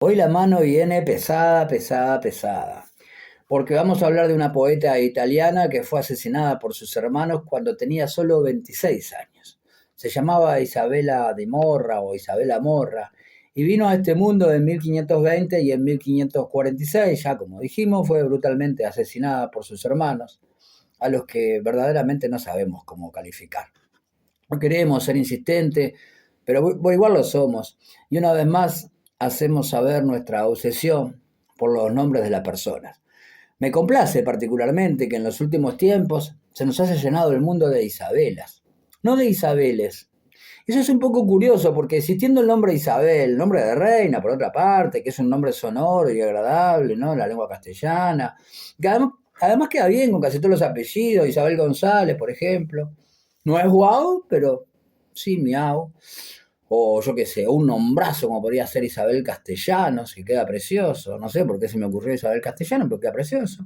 Hoy la mano viene pesada, pesada, pesada, porque vamos a hablar de una poeta italiana que fue asesinada por sus hermanos cuando tenía solo 26 años. Se llamaba Isabella de Morra o Isabela Morra y vino a este mundo en 1520 y en 1546, ya como dijimos, fue brutalmente asesinada por sus hermanos, a los que verdaderamente no sabemos cómo calificar. No queremos ser insistentes, pero igual lo somos. Y una vez más hacemos saber nuestra obsesión por los nombres de las personas. Me complace particularmente que en los últimos tiempos se nos haya llenado el mundo de Isabelas, no de Isabeles. Eso es un poco curioso porque existiendo el nombre Isabel, el nombre de reina por otra parte, que es un nombre sonoro y agradable, ¿no? En la lengua castellana, que además queda bien con casi todos los apellidos, Isabel González, por ejemplo. No es guau, pero sí miau. O yo qué sé, un nombrazo como podría ser Isabel Castellanos, que queda precioso. No sé por qué se me ocurrió Isabel Castellanos, pero queda precioso.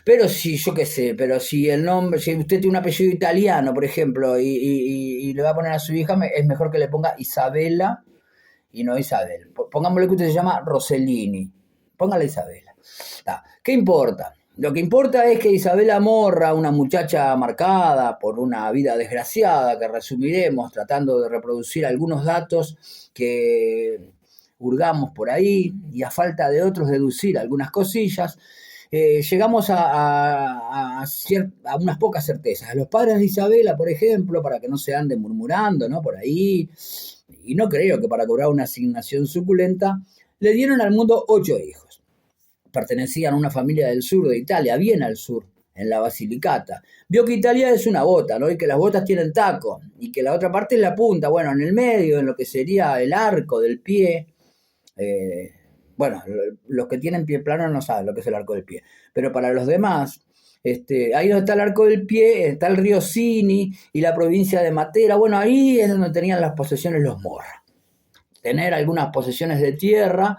Pero si, yo qué sé, pero si el nombre, si usted tiene un apellido italiano, por ejemplo, y le va a poner a su hija, es mejor que le ponga Isabela y no Isabel. Pongámosle que usted se llama Rossellini. Póngale Isabela. ¿Qué importa? Lo que importa es que Isabela Morra, una muchacha marcada por una vida desgraciada, que resumiremos tratando de reproducir algunos datos que hurgamos por ahí y a falta de otros deducir algunas cosillas, llegamos a unas pocas certezas. A los padres de Isabela, por ejemplo, para que no se anden murmurando, ¿no? Por ahí, y no creo que para cobrar una asignación suculenta, le dieron al mundo 8 hijos. Pertenecían a una familia del sur de Italia, bien al sur, en la Basilicata. Vio que Italia es una bota, ¿no? Y que las botas tienen taco, y que la otra parte es la punta, bueno, en el medio, en lo que sería el arco del pie. eh, bueno, los que tienen pie plano no saben lo que es el arco del pie, pero para los demás, ahí donde está el arco del pie, está el río Sini y la provincia de Matera. Bueno, ahí es donde tenían las posesiones los Morra. Tener algunas posesiones de tierra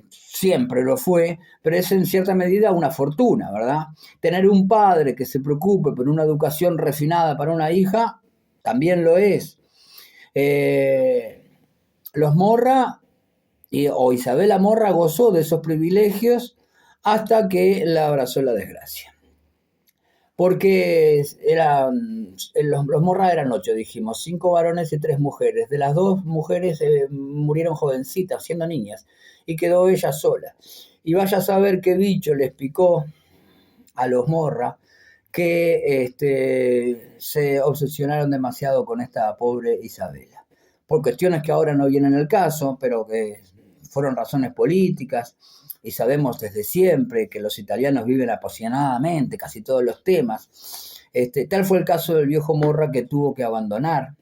siempre lo fue, pero es en cierta medida una fortuna, ¿verdad? Tener un padre que se preocupe por una educación refinada para una hija, también lo es. Eh, los Morra o Isabela Morra gozó de esos privilegios hasta que la abrazó la desgracia. Porque los Morra eran 8, dijimos, 5 varones y 3 mujeres. De las 2 mujeres murieron jovencitas, siendo niñas, y quedó ella sola. Y vaya a saber qué bicho les picó a los Morra que se obsesionaron demasiado con esta pobre Isabela. Por cuestiones que ahora no vienen al caso, pero que fueron razones políticas, y sabemos desde siempre que los italianos viven apasionadamente casi todos los temas. Tal fue el caso del viejo Morra, que tuvo que abandonar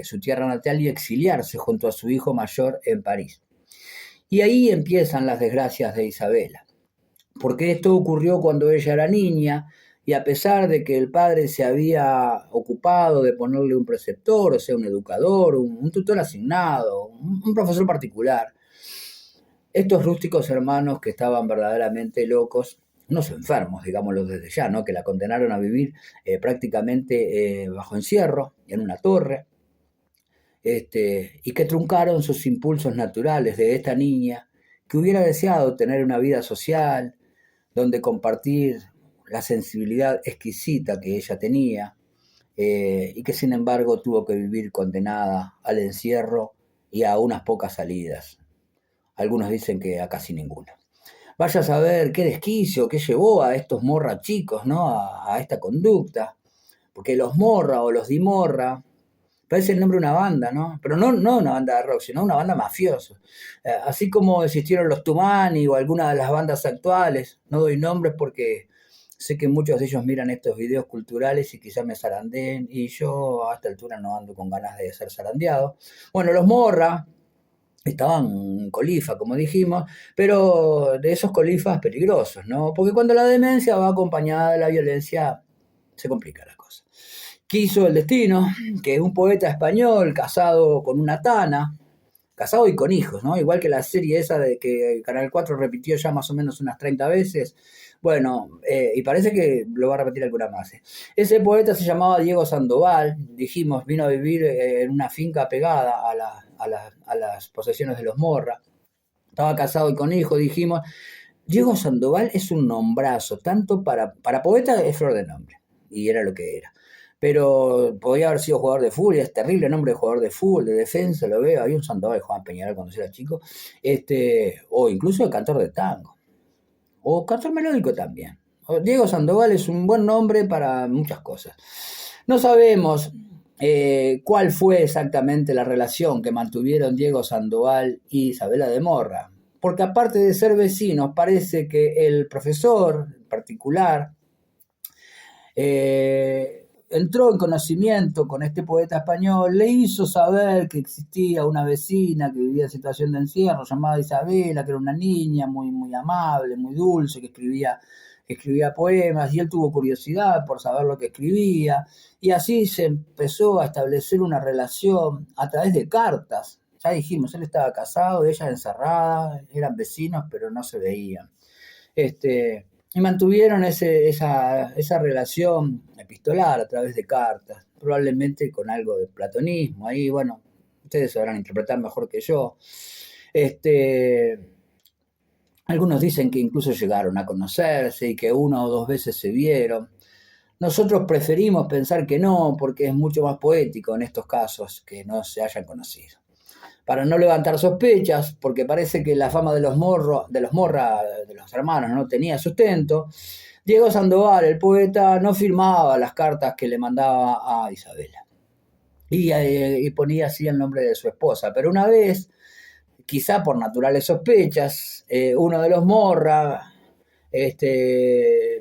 su tierra natal y exiliarse junto a su hijo mayor en París. Y ahí empiezan las desgracias de Isabela, porque esto ocurrió cuando ella era niña, y a pesar de que el padre se había ocupado de ponerle un preceptor, o sea, un educador, un tutor asignado, un profesor particular, estos rústicos hermanos, que estaban verdaderamente locos, unos enfermos, digámoslo desde ya, ¿no? Que la condenaron a vivir prácticamente bajo encierro, en una torre, y que truncaron sus impulsos naturales de esta niña, que hubiera deseado tener una vida social, donde compartir la sensibilidad exquisita que ella tenía, y que sin embargo tuvo que vivir condenada al encierro y a unas pocas salidas. Algunos dicen que a casi ninguna. Vaya a saber qué desquicio, qué llevó a estos Morra chicos, ¿no? A esta conducta. Porque los Morra o los Di Morra, parece el nombre de una banda, ¿no? Pero no una banda de rock, sino una banda mafiosa. Así como existieron los Tumani o algunas de las bandas actuales, no doy nombres porque sé que muchos de ellos miran estos videos culturales y quizás me zarandeen, y yo a esta altura no ando con ganas de ser zarandeado. Bueno, los Morra estaban en colifa, como dijimos, pero de esos colifas peligrosos, ¿no? Porque cuando la demencia va acompañada de la violencia, se complica la cosa. Quiso el destino que un poeta español casado con una tana, casado y con hijos, ¿no? Igual que la serie esa de que Canal 4 repitió ya más o menos unas 30 veces. Bueno, y parece que lo va a repetir alguna más. Ese poeta se llamaba Diego Sandoval, dijimos, vino a vivir en una finca pegada a las posesiones de los Morra. Estaba casado y con hijos, dijimos. Diego Sandoval es un nombrazo, tanto para poeta es flor de nombre, y era lo que era. Pero podía haber sido jugador de fútbol, y es terrible nombre de jugador de fútbol, de defensa, lo veo. Había un Sandoval, Juan Peñarol cuando yo era chico, o incluso de cantor de tango, o cantor melódico también. Diego Sandoval es un buen nombre para muchas cosas. No sabemos cuál fue exactamente la relación que mantuvieron Diego Sandoval y Isabela de Morra, porque aparte de ser vecinos, parece que el profesor en particular entró en conocimiento con este poeta español, le hizo saber que existía una vecina que vivía en situación de encierro llamada Isabela, que era una niña muy, muy amable, muy dulce, que escribía poemas, y él tuvo curiosidad por saber lo que escribía, y así se empezó a establecer una relación a través de cartas. Ya dijimos, él estaba casado, ella encerrada, eran vecinos, pero no se veían. Y mantuvieron esa relación epistolar a través de cartas, probablemente con algo de platonismo. Ahí, bueno, ustedes sabrán interpretar mejor que yo. Algunos dicen que incluso llegaron a conocerse y que una o dos veces se vieron. Nosotros preferimos pensar que no, porque es mucho más poético en estos casos que no se hayan conocido. Para no levantar sospechas, porque parece que la fama de los Morra, de los hermanos, no tenía sustento, Diego Sandoval, el poeta, no firmaba las cartas que le mandaba a Isabela. Y ponía así el nombre de su esposa. Pero una vez, quizá por naturales sospechas, uno de los Morra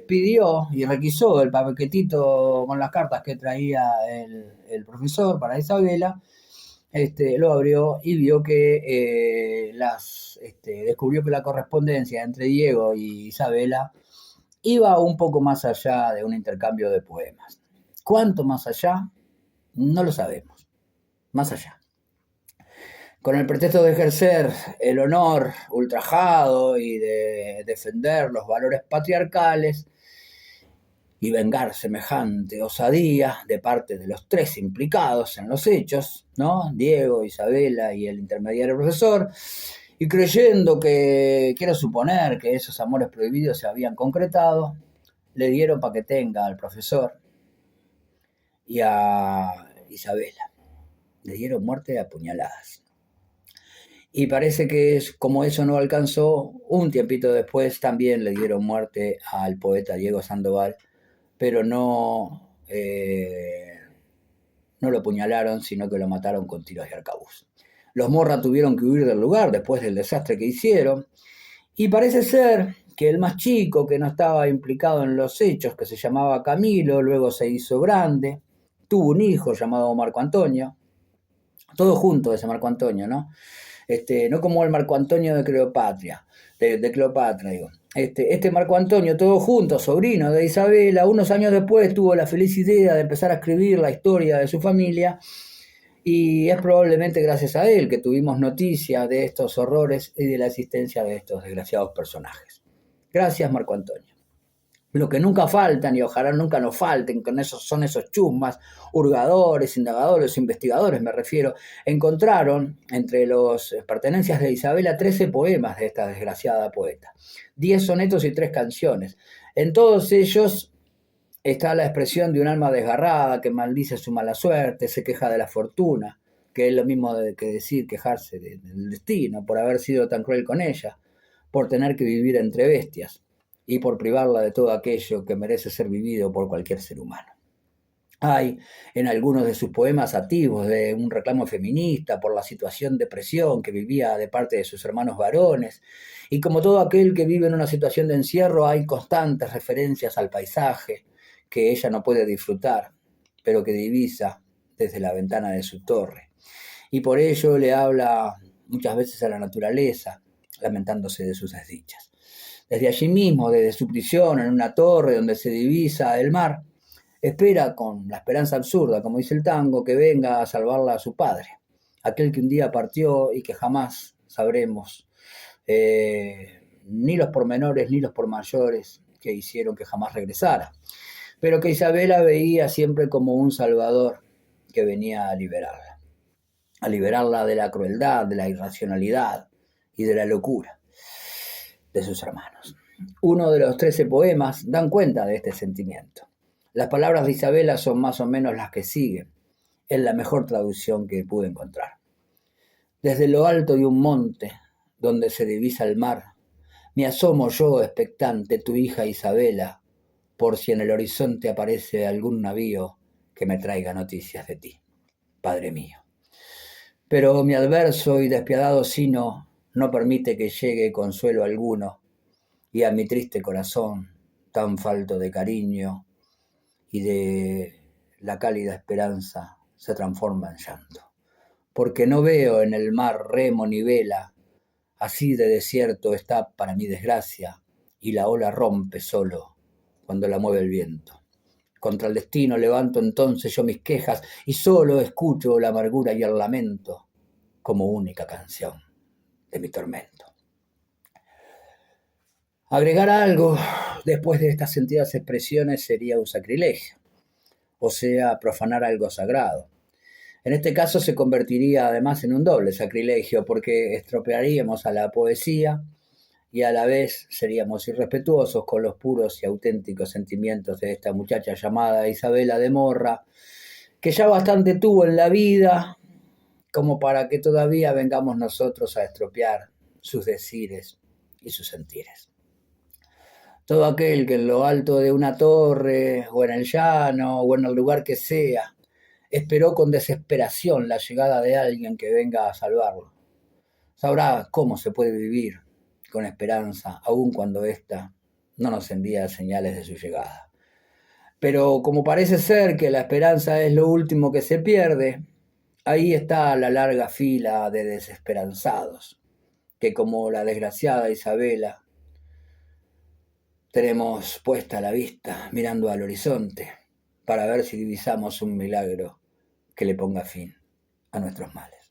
pidió y requisó el paquetito con las cartas que traía el profesor para Isabela. Lo abrió y vio que descubrió que la correspondencia entre Diego y Isabela iba un poco más allá de un intercambio de poemas. ¿Cuánto más allá? No lo sabemos. Más allá. Con el pretexto de ejercer el honor ultrajado y de defender los valores patriarcales y vengar semejante osadía de parte de los tres implicados en los hechos, ¿no? Diego, Isabela y el intermediario profesor, y creyendo que, quiero suponer que esos amores prohibidos se habían concretado, le dieron paquetenga al profesor y a Isabela. Le dieron muerte a puñaladas. Y parece que como eso no alcanzó, un tiempito después también le dieron muerte al poeta Diego Sandoval, pero no lo apuñalaron, sino que lo mataron con tiros de arcabuz. Los Morra tuvieron que huir del lugar después del desastre que hicieron, y parece ser que el más chico, que no estaba implicado en los hechos, que se llamaba Camilo, luego se hizo grande, tuvo un hijo llamado Marco Antonio, todo junto ese Marco Antonio, ¿no? No como el Marco Antonio de Cleopatra, de Cleopatra, digo. Este Marco Antonio, todo junto, sobrino de Isabela, unos años después tuvo la feliz idea de empezar a escribir la historia de su familia, y es probablemente gracias a él que tuvimos noticia de estos horrores y de la existencia de estos desgraciados personajes. Gracias, Marco Antonio. Lo que nunca faltan, y ojalá nunca nos falten, son esos chusmas, hurgadores, indagadores, investigadores, me refiero, encontraron entre las pertenencias de Isabela 13 poemas de esta desgraciada poeta, 10 sonetos y 3 canciones. En todos ellos está la expresión de un alma desgarrada que maldice su mala suerte, se queja de la fortuna, que es lo mismo que decir quejarse del destino, por haber sido tan cruel con ella, por tener que vivir entre bestias y por privarla de todo aquello que merece ser vivido por cualquier ser humano. Hay en algunos de sus poemas atisbos de un reclamo feminista por la situación de presión que vivía de parte de sus hermanos varones, y como todo aquel que vive en una situación de encierro, hay constantes referencias al paisaje que ella no puede disfrutar, pero que divisa desde la ventana de su torre. Y por ello le habla muchas veces a la naturaleza, lamentándose de sus desdichas. Desde allí mismo, desde su prisión en una torre donde se divisa el mar, espera con la esperanza absurda, como dice el tango, que venga a salvarla a su padre. aquel que un día partió y que jamás sabremos ni los pormenores ni los pormayores que hicieron que jamás regresara, pero que Isabela veía siempre como un salvador que venía a liberarla de la crueldad, de la irracionalidad y de la locura de sus hermanos. Uno de los 13 poemas dan cuenta de este sentimiento. Las palabras de Isabela son más o menos las que siguen. Es la mejor traducción que pude encontrar. Desde lo alto de un monte, donde se divisa el mar, me asomo yo, expectante, tu hija Isabela, por si en el horizonte aparece algún navío que me traiga noticias de ti, Padre mío. Pero mi adverso y despiadado sino no permite que llegue consuelo alguno, y a mi triste corazón, tan falto de cariño y de la cálida esperanza, se transforma en llanto. Porque no veo en el mar remo ni vela, así de desierto está para mi desgracia, y la ola rompe solo cuando la mueve el viento. Contra el destino levanto entonces yo mis quejas, y solo escucho la amargura y el lamento como única canción de mi tormento. Agregar algo después de estas sentidas expresiones sería un sacrilegio, o sea, profanar algo sagrado. En este caso se convertiría además en un doble sacrilegio, porque estropearíamos a la poesía y a la vez seríamos irrespetuosos con los puros y auténticos sentimientos de esta muchacha llamada Isabela de Morra, que ya bastante tuvo en la vida como para que todavía vengamos nosotros a estropear sus decires y sus sentires. Todo aquel que en lo alto de una torre, o en el llano, o en el lugar que sea, esperó con desesperación la llegada de alguien que venga a salvarlo, sabrá cómo se puede vivir con esperanza, aun cuando ésta no nos envía señales de su llegada. Pero como parece ser que la esperanza es lo último que se pierde, ahí está la larga fila de desesperanzados, que como la desgraciada Isabela, tenemos puesta la vista mirando al horizonte para ver si divisamos un milagro que le ponga fin a nuestros males.